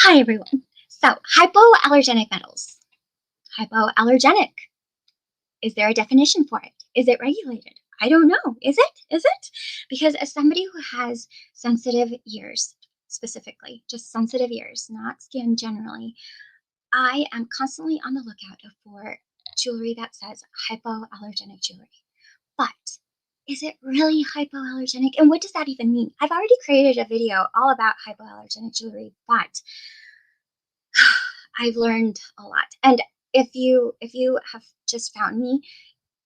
Hi, everyone. So, hypoallergenic metals. Hypoallergenic. Is there a definition for it? Is it regulated? I don't know. Is it? Is it? Because as somebody who has sensitive ears, specifically, just sensitive ears, not skin generally, I am constantly on the lookout for jewelry that says hypoallergenic jewelry. But is it really hypoallergenic? And what does that even mean? I've already created a video all about hypoallergenic jewelry, but I've learned a lot. And if you have just found me,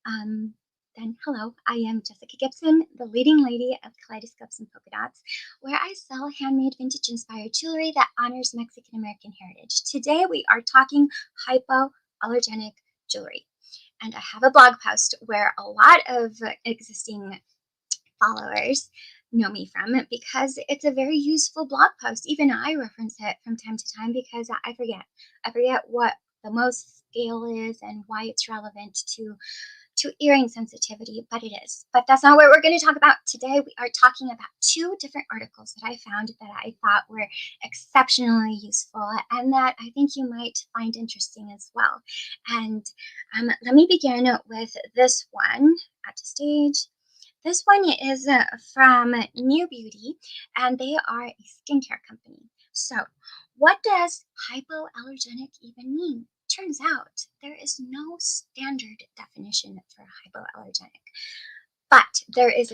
um, then hello, I am Jessica Gibson, the leading lady of Kaleidoscopes and Polka Dots, where I sell handmade vintage inspired jewelry that honors Mexican American heritage. Today we are talking hypoallergenic jewelry. And I have a blog post where a lot of existing followers know me from it because it's a very useful blog post. Even I reference it from time to time because I forget. I forget what the most scale is and why it's relevant to earring sensitivity, but it is. But that's not what we're going to talk about today. We are talking about two different articles that I found that I thought were exceptionally useful and that I think you might find interesting as well. And let me begin with this one at the stage. This one is from New Beauty, and they are a skincare company. So, what does hypoallergenic even mean? Turns out there is no standard definition for hypoallergenic, but there is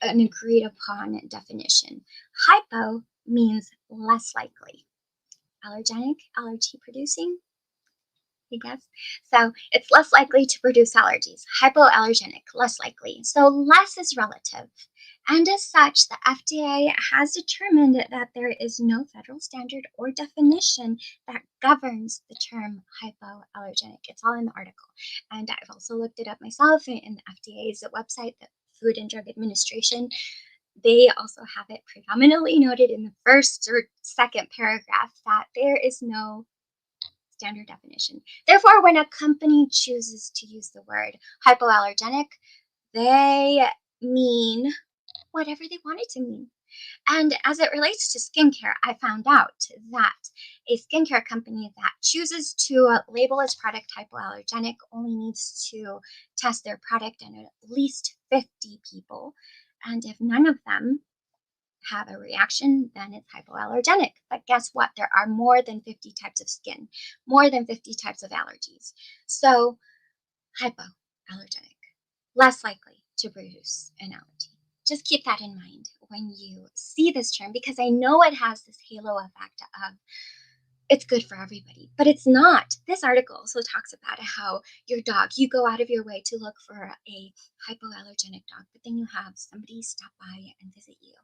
an agreed upon definition. Hypo means less likely. Allergenic, allergy producing, I guess. So it's less likely to produce allergies. Hypoallergenic, less likely. So less is relative. And as such, the FDA has determined that there is no federal standard or definition that governs the term hypoallergenic. It's all in the article. And I've also looked it up myself in the FDA's website, the Food and Drug Administration. They also have it predominantly noted in the first or second paragraph that there is no standard definition. Therefore, when a company chooses to use the word hypoallergenic, they mean whatever they want it to mean. And as it relates to skincare, I found out that a skincare company that chooses to label its product hypoallergenic only needs to test their product on at least 50 people. And if none of them have a reaction, then it's hypoallergenic. But guess what? There are more than 50 types of skin, more than 50 types of allergies. So, hypoallergenic, less likely to produce an allergy. Just keep that in mind when you see this term because I know it has this halo effect of it's good for everybody, but it's not. This article also talks about how your dog, you go out of your way to look for a hypoallergenic dog, but then you have somebody stop by and visit you.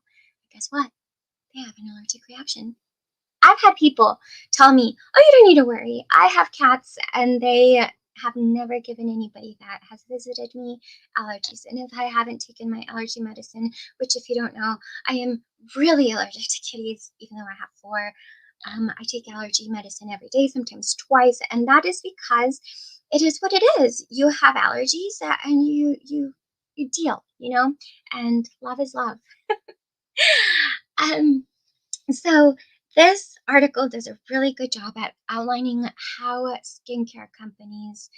Guess what? They have an allergic reaction. I've had people tell me, oh, you don't need to worry. I have cats and they have never given anybody that has visited me allergies. And if I haven't taken my allergy medicine, which if you don't know, I am really allergic to kitties, even though I have four. I take allergy medicine every day, sometimes twice. And that is because it is what it is. You have allergies and you deal, and love is love. Um, so this article does a really good job at outlining how skincare companies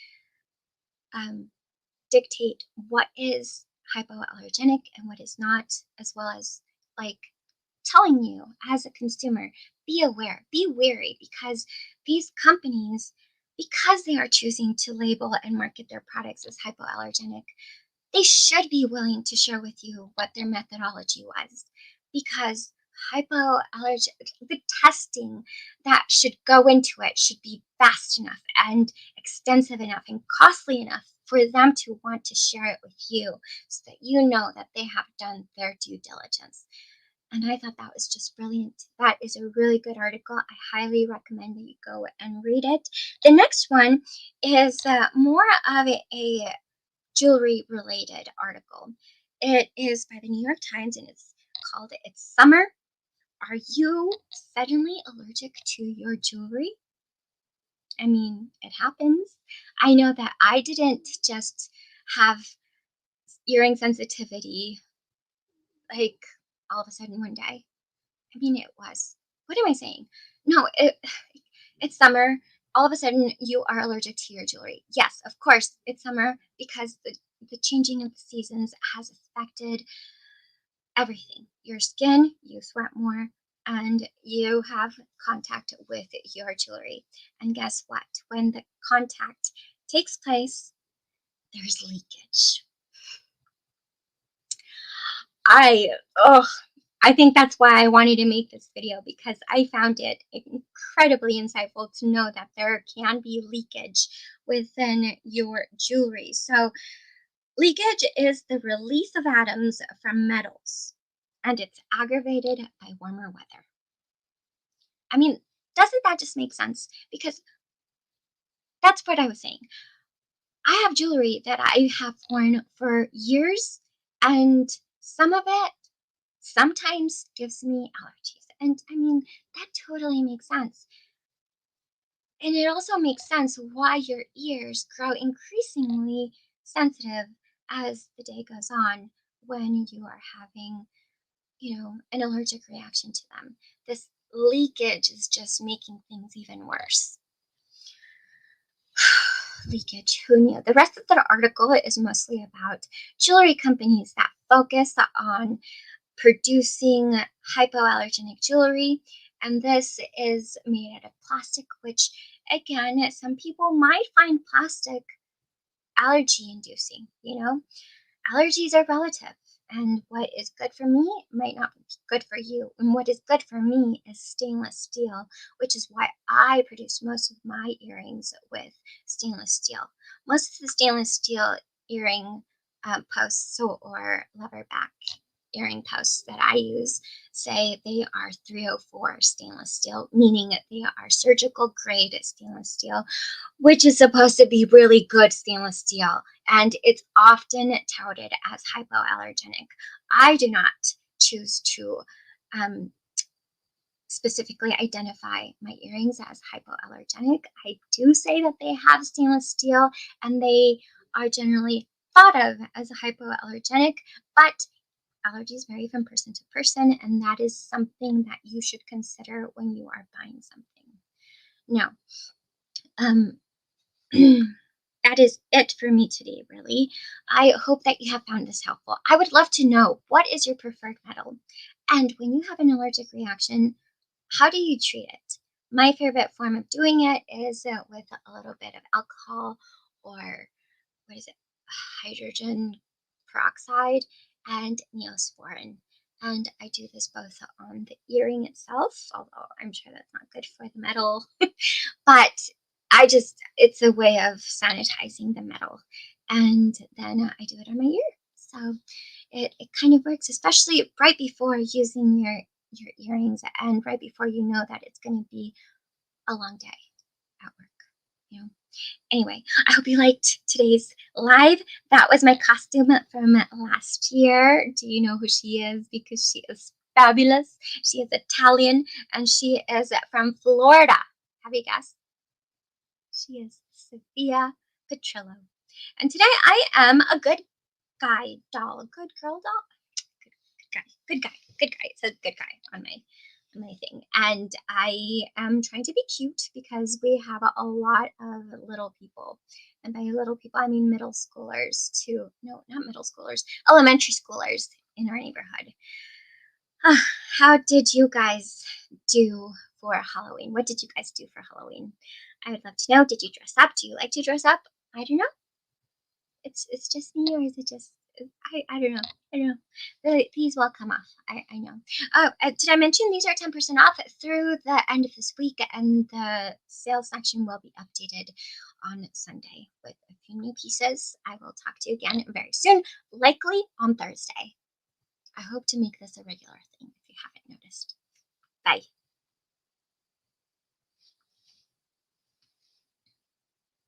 dictate what is hypoallergenic and what is not, as well as telling you as a consumer, be aware, be wary, because these companies, because they are choosing to label and market their products as hypoallergenic, they should be willing to share with you what their methodology was, because the testing that should go into it should be fast enough and extensive enough and costly enough for them to want to share it with you so that you know that they have done their due diligence. And I thought that was just brilliant. That is a really good article. I highly recommend that you go and read it. The next one is more of a jewelry related article. It is by the New York Times and it's called It's Summer. Are you suddenly allergic to your jewelry? I mean, it happens. I know that I didn't just have earring sensitivity all of a sudden one day. I mean, it was what am I saying? No, it's summer. All of a sudden, you are allergic to your jewelry. Yes, of course, it's summer because the changing of the seasons has affected everything. Your skin, you sweat more, and you have contact with your jewelry. And guess what? When the contact takes place, there's leakage. I oh, I think that's why I wanted to make this video because I found it incredibly insightful to know that there can be leakage within your jewelry. So, leakage is the release of atoms from metals, and it's aggravated by warmer weather. I mean, doesn't that just make sense? Because that's what I was saying. I have jewelry that I have worn for years, and some of it sometimes gives me allergies. And I mean, that totally makes sense. And it also makes sense why your ears grow increasingly sensitive as the day goes on when you are having, an allergic reaction to them. This leakage is just making things even worse. Leakage, who knew? The rest of the article is mostly about jewelry companies that focus on producing hypoallergenic jewelry. And this is made out of plastic, which, again, some people might find plastic allergy inducing. Allergies are relative. And what is good for me might not be good for you. And what is good for me is stainless steel, which is why I produce most of my earrings with stainless steel. Most of the stainless steel earring posts or leather back earring posts that I use say they are 304 stainless steel, meaning they are surgical grade stainless steel, which is supposed to be really good stainless steel. And it's often touted as hypoallergenic. I do not choose to specifically identify my earrings as hypoallergenic. I do say that they have stainless steel and they are generally thought of as hypoallergenic, but allergies vary from person to person, and that is something that you should consider when you are buying something. Now, um, that is it for me today, really. I hope that you have found this helpful. I would love to know, what is your preferred metal? And when you have an allergic reaction, how do you treat it? My favorite form of doing it is with a little bit of alcohol, or what is it? Hydrogen peroxide and neosporin. And I do this both on the earring itself, although I'm sure that's not good for the metal, but it's a way of sanitizing the metal. And then I do it on my ear. So it kind of works, especially right before using your earrings and right before you know that it's going to be a long day at work, you know. Anyway, I hope you liked today's live. That was my costume from last year. Do you know who she is? Because she is fabulous. She is Italian and she is from Florida. Have you guessed? She is Sophia Petrillo. And today I am a good guy doll, a good girl doll. Good guy, good guy. It says good guy on my thing. And I am trying to be cute because we have a lot of little people. And by little people, I mean middle schoolers too. No, not middle schoolers, elementary schoolers in our neighborhood. How did you guys do for Halloween? What did you guys do for Halloween? I would love to know. Did you dress up? Do you like to dress up? I don't know. It's just me, or is it just I don't know. I don't know. These will come off. I know. Oh, did I mention these are 10% off through the end of this week, and the sales section will be updated on Sunday with a few new pieces. I will talk to you again very soon, likely on Thursday. I hope to make this a regular thing if you haven't noticed. Bye.